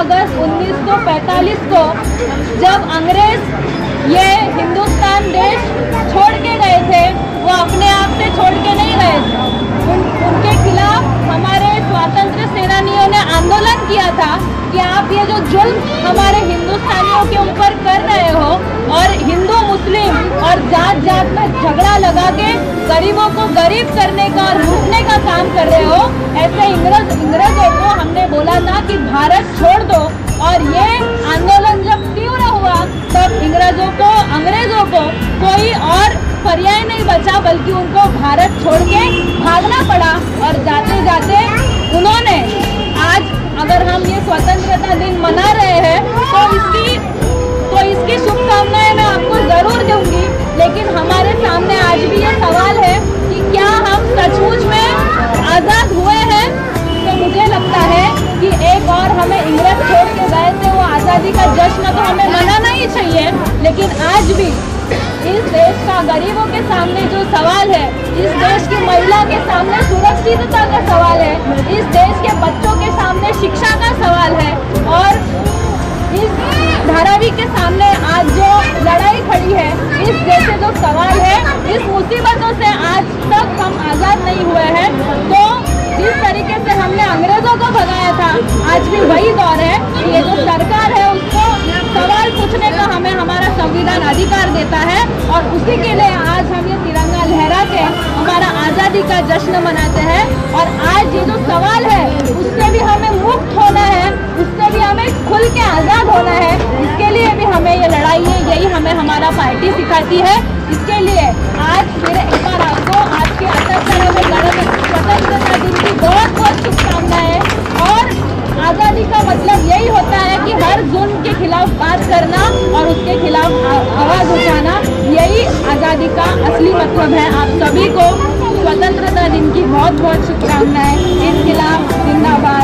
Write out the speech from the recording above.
अगस्त 1945 को जब अंग्रेज ये हिंदुस्तान देश छोड़ के गए थे, वो अपने आप से छोड़ के नहीं गए थे। उनके खिलाफ हमारे स्वतंत्र सेनानियों ने आंदोलन किया था कि आप ये जो जुल्म हमारे हिंदुस्तानियों के ऊपर कर रहे हो और हिंदू मुस्लिम और जात जात में झगड़ा लगा के गरीबों को गरीब करने का और लूटने का काम कर रहे हो, ऐसे अंग्रेजों को हमने बोला था कि भारत छोड़ दो। और ये आंदोलन जब तीव्र हुआ तब अंग्रेजों को कोई और पर्याय नहीं बचा, बल्कि उनको भारत छोड़ के भागना पड़ा। और जाते जाते उन्होंने आज अगर हम ये स्वतंत्रता दिन मना रहे हैं तो इसकी शुभकामनाएं मैं आपको जरूर दूंगी। लेकिन हमारे सामने आज भी ये सवाल है कि क्या हम सचमुच में आज़ाद हुए हैं? तो मुझे लगता है कि एक और हमें इंग्रज छोड़ के गए थे, वो आज़ादी का जश्न तो हमें मनाना ही चाहिए। लेकिन आज भी इस देश का गरीबों के सामने जो सवाल है, इस देश की महिला के सामने सुरक्षितता का सवाल है, इस देश के बच्चों के सामने शिक्षा का सवाल है, और इस धारावी के सामने आज जो लड़ाई खड़ी है, इस जैसे जो सवाल है, इस मुसीबतों से आज तक हम आज़ाद नहीं हुए हैं। तो जिस तरीके से हमने अंग्रेजों को भगाया था, आज भी वही दौर है कि ये जो सरकार है उसको सवाल पूछने का हमें हमारा संविधान अधिकार देता है। और उसी के लिए आज हम ये तिरंगा लहरा के हमारा आज़ादी का जश्न मनाते हैं। और आज ये जो सवाल है उससे भी हमें मुक्त होना है, उससे भी हमें खुल के आज़ाद होना है। इसके लिए भी हमें ये लड़ाई है, यही हमें हमारा पार्टी सिखाती है। इसके लिए आज फिर एक बार आपको आज के 78वें स्वतंत्रता दिन की बहुत बहुत शुभकामनाएं। और आज़ादी का मतलब यही होता है कि हर जुल्म के खिलाफ बात करना और उसके खिलाफ आवाज़ उठाना, यही आज़ादी का असली मतलब है। आप सभी को स्वतंत्रता दिन की बहुत बहुत शुभकामनाएं। इनकलाब जिंदाबाद।